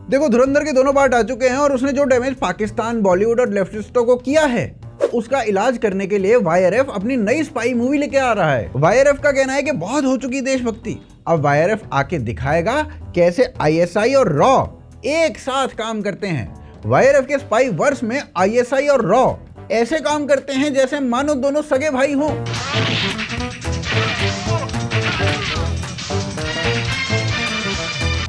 देखो धुरंधर के दोनों पार्ट आ चुके हैं और उसने जो डैमेज पाकिस्तान, बॉलीवुड और लेफ्टिस्टों को किया है उसका इलाज करने के लिए वाईआरएफ अपनी नई स्पाई मूवी लेके आ रहा है। वाईआरएफ का कहना है कि बहुत हो चुकी देशभक्ति, अब वाईआरएफ आके दिखाएगा कैसे आईएसआई और रॉ एक साथ काम करते हैं। वाईआरएफ के स्पाई वर्स में आईएसआई और रॉ ऐसे काम करते हैं जैसे मानो दोनों सगे भाई हों।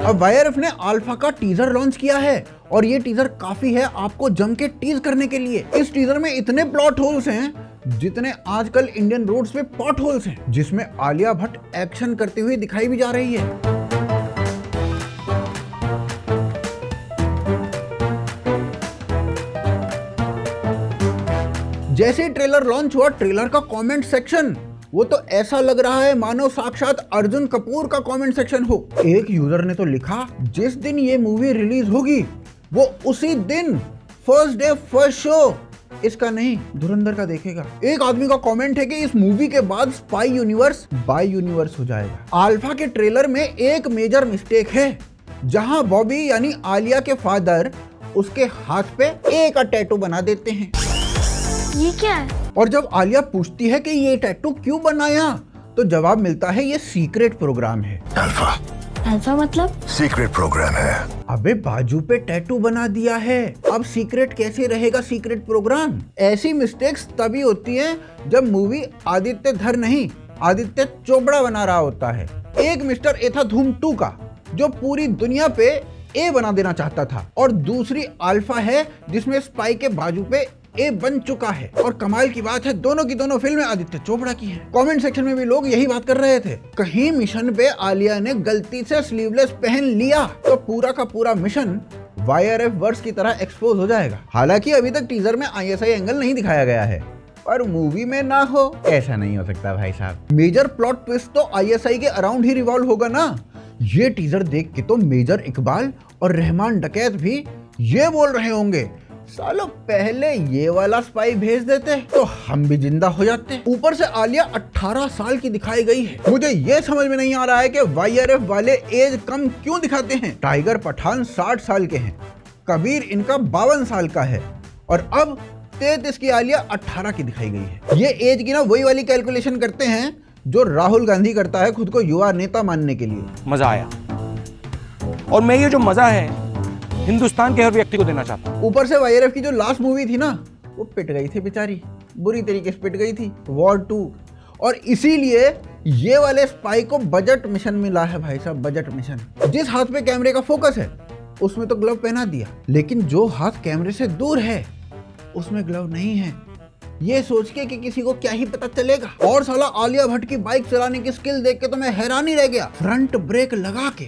अब वाईआरएफ ने अल्फा का टीजर लॉन्च किया है और ये टीजर काफी है आपको जम के टीज करने के लिए। इस टीजर में इतने प्लॉट होल्स हैं जितने आजकल इंडियन रोड्स पे पॉट होल्स हैं, जिसमें आलिया भट्ट एक्शन करती हुई दिखाई भी जा रही है। जैसे ही ट्रेलर लॉन्च हुआ, ट्रेलर का कमेंट सेक्शन वो तो ऐसा लग रहा है मानो साक्षात अर्जुन कपूर का कमेंट सेक्शन हो। एक यूजर ने तो लिखा, जिस दिन ये मूवी रिलीज होगी वो उसी दिन फर्स्ट डे फर्स्ट शो इसका नहीं धुरंधर का देखेगा। एक आदमी का कमेंट है कि इस मूवी के बाद स्पाई यूनिवर्स बाय यूनिवर्स हो जाएगा। अल्फा के ट्रेलर में एक मेजर मिस्टेक है, जहां बॉबी यानी आलिया के फादर उसके हाथ पे एक टैटू बना देते हैं। ये क्या है? और जब आलिया पूछती है कि ये टैटू क्यों बनाया, तो जवाब मिलता है ये सीक्रेट प्रोग्राम है। अल्फा मतलब सीक्रेट प्रोग्राम है। अबे बाजू पे टैटू बना दिया है, अब सीक्रेट कैसे रहेगा सीक्रेट प्रोग्राम? ऐसी मिस्टेक्स तभी होती हैं जब मूवी आदित्य धर नहीं आदित्य चोपड़ा बना रहा होता है। एक मिस्टर ए था धूम 2 का जो पूरी दुनिया पे ए बना देना चाहता था, और दूसरी अल्फा है जिसमें स्पाई के बाजू पे ए बन चुका है। और कमाल की बात है दोनों की दोनों फिल्में आदित्य चोपड़ा की हैं। कमेंट सेक्शन में भी लोग यही बात कर रहे थे, कहीं मिशन पे आलिया ने गलती से स्लीवलेस पहन लिया तो पूरा का पूरा मिशन वाईआरएफ वर्स की तरह एक्सपोज हो जाएगा। हालांकि अभी तक टीजर में आईएसआई एंगल नहीं दिखाया गया है, पर मूवी में ना हो ऐसा नहीं हो सकता भाई साहब। मेजर प्लॉट ट्विस्ट तो आईएसआई के अराउंड ही रिवॉल्व होगा ना। ये टीजर देख के तो मेजर इकबाल और रहमान डकैत भी ये बोल रहे होंगे, सालों पहले ये वाला स्पाई भेज देते तो हम भी जिंदा हो जाते। ऊपर से आलिया 18 साल की दिखाई गई है। मुझे ये समझ में नहीं आ रहा है कि वाईआरएफ वाले एज कम क्यों दिखाते हैं। टाइगर पठान 60 साल के हैं, कबीर इनका 52 साल का है, और अब 33 की आलिया 18 की दिखाई गई है। ये एज की ना वही वाली कैलकुलेशन करते हैं जो राहुल गांधी करता है खुद को युवा नेता मानने के लिए। मजा आया, और मैं ये जो मजा है हिंदुस्तान के हर व्यक्ति को देना चाहता हूं। ऊपर से वाईआरएफ की जो लास्ट मूवी थी ना वो पिट गई थी बेचारी, बुरी तरीके से पिट गई थी, वॉर 2, और इसीलिए ये वाले स्पाई को बजट मिशन मिला है भाई साहब, बजट मिशन। जिस हाथ पे कैमरे का फोकस है उसमें तो ग्लव पहना दिया, लेकिन जो हाथ कैमरे से दूर है उसमें ग्लव नहीं है, ये सोच के कि किसी को क्या ही पता चलेगा। और साला आलिया भट्ट की बाइक चलाने की स्किल देख के तो मैं हैरान ही रह गया। फ्रंट ब्रेक लगा के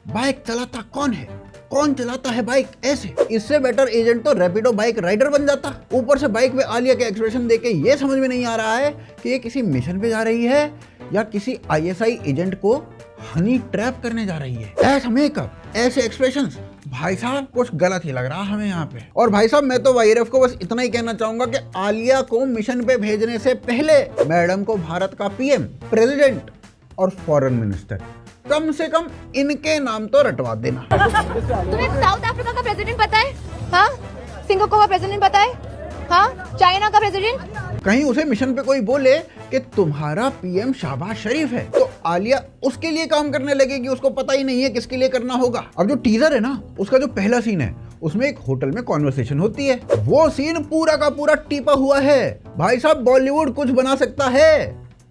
बाइक चलाता कौन है, कौन चलाता है बाइक ऐसे? इससे बेटर एजेंट तो रैपिडो बाइक राइडर बन जाता। ऊपर से बाइक पे आलिया के एक्सप्रेशन देख के ये समझ में नहीं आ रहा है कि ये किसी मिशन पे जा रही है या किसी आईएसआई एजेंट को हनी ट्रैप करने जा रही है। ऐसा मेकअप, ऐसे एक्सप्रेशंस, भाई साहब कुछ गलत ही लग रहा हमें यहाँ पे। और भाई साहब मैं तो वाईआरएफ को बस इतना ही कहना चाहूंगा कि आलिया को मिशन पे भेजने से पहले मैडम को भारत का पीएम, प्रेसिडेंट और फॉरेन मिनिस्टर कम से कम इनके नाम तो रटवा देना। तुम्हें साउथ अफ्रीका का प्रेसिडेंट पता है? हाँ, सिंगापुर का प्रेसिडेंट पता है? हाँ, चाइना का प्रेसिडेंट। कहीं उसे मिशन पे कोई बोले कि तुम्हारा पीएम शाहबाज शरीफ है तो आलिया उसके लिए काम करने लगेगी, उसको पता ही नहीं है किसके लिए करना होगा। अब जो टीजर है ना उसका जो पहला सीन है उसमें एक होटल में कॉन्वर्सेशन होती है, वो सीन पूरा का पूरा टीपा हुआ है। भाई साहब बॉलीवुड कुछ बना सकता है,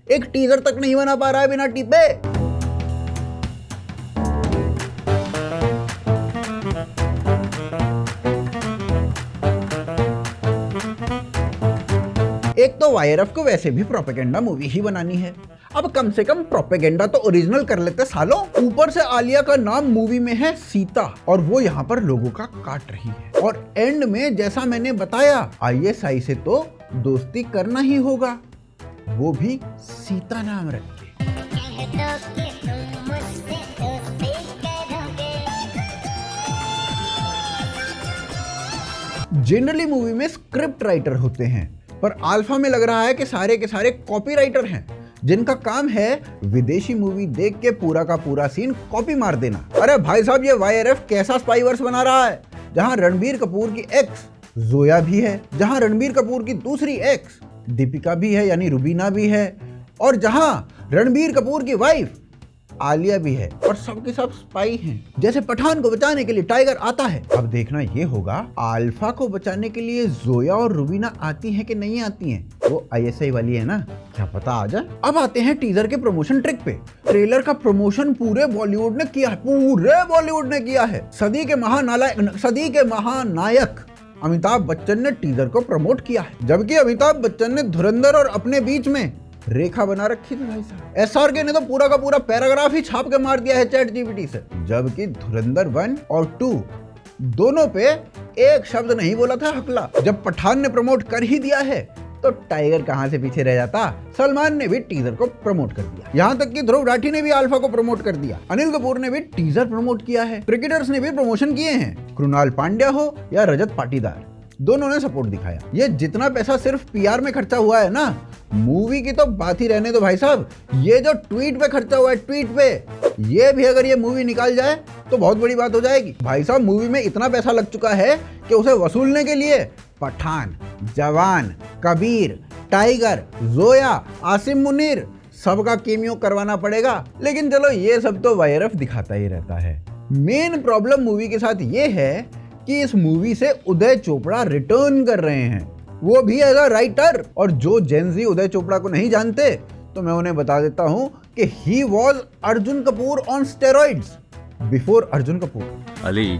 एक टीजर तक नहीं बना पा रहा है बिना टीपे। एक तो वाईआरएफ को वैसे भी प्रोपेगेंडा मूवी ही बनानी है, अब कम से कम प्रोपेगेंडा तो ओरिजिनल कर लेते सालों। ऊपर से आलिया का नाम मूवी में है सीता, और वो यहाँ पर लोगों का काट रही है। और एंड में जैसा मैंने बताया आईएसआई से तो दोस्ती करना ही होगा, वो भी सीता नाम रख के। जनरली मूवी में स्क्रिप्ट राइटर होते हैं, पर अल्फा में लग रहा है कि सारे के सारे कॉपी राइटर हैं, जिनका काम है विदेशी मूवी देख के पूरा का पूरा सीन कॉपी मार देना। अरे भाई साहब, ये YRF कैसा स्पाईवर्स बना रहा है, जहां रणबीर कपूर की एक्स जोया भी है, जहां रणबीर कपूर की दूसरी एक्स दीपिका भी है यानी रुबीना भी है, और जहां रणबीर कपूर की वाइफ आलिया भी है, और सबके सब स्पाई हैं। जैसे पठान को बचाने के लिए टाइगर आता है, अब देखना ये होगा अल्फा को बचाने के लिए जोया और रुबीना आती हैं कि नहीं आती हैं। वो ISI वाली है ना, क्या पता आ जाए। अब आते हैं टीजर के प्रमोशन ट्रिक पे। ट्रेलर का प्रमोशन पूरे बॉलीवुड ने किया है, पूरे बॉलीवुड ने किया है। सदी के महानायक अमिताभ बच्चन ने टीजर को प्रमोट किया है, जबकि अमिताभ बच्चन ने धुरंधर और अपने बीच में रेखा बना रखी थी भाई साहब। SRK ने तो पूरा का पूरा पैराग्राफ ही छाप के मार दिया है ChatGPT से, जबकि धुरंधर 1 और 2 दोनों पे एक शब्द नहीं बोला था हकला। जब पठान ने प्रमोट कर ही दिया है तो टाइगर कहां से पीछे रह जाता। सलमान ने भी टीजर को प्रमोट कर दिया, यहां तक कि ध्रुव राठी ने भी अल्फा को प्रमोट कर दिया। अनिल कपूर ने भी टीजर प्रमोट किया है। क्रिकेटर्स ने भी प्रमोशन किए हैं, कृणाल पांड्या हो या रजत पाटीदार, दोनों ने सपोर्ट दिखाया। ये जितना पैसा सिर्फ PR में खर्चा हुआ है ना, मूवी की तो बात ही रहने दो भाई साहब। ये जो ट्वीट पे खर्चा हुआ है, ट्वीट पे, ये भी अगर ये मूवी निकाल जाए तो बहुत बड़ी बात हो जाएगी भाई साहब। मूवी में इतना पैसा लग चुका है कि उसे वसूलने के लिए पठान, जवान, कबीर, टाइगर, जोया, आसिम मुनीर सबका केमियो करवाना पड़ेगा। लेकिन चलो ये सब तो YRF दिखाता ही रहता है। मेन प्रॉब्लम मूवी के साथ ये है कि इस मूवी से उदय चोपड़ा रिटर्न कर रहे हैं, वो भी एज अ राइटर। और जो जेनजी उदय चोपड़ा को नहीं जानते तो मैं उन्हें बता देता हूं कि he was Arjun Kapoor on steroids before Arjun Kapoor. Ali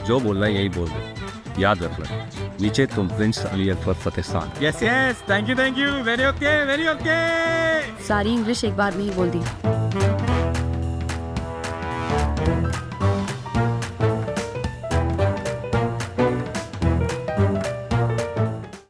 जो बोल रहा है यही बोल रहे, याद रखना, नीचे तुम Prince Ali Akbar Fateh Khan. Yes thank you very okay सारी इंग्लिश एक बार में ही बोल दी।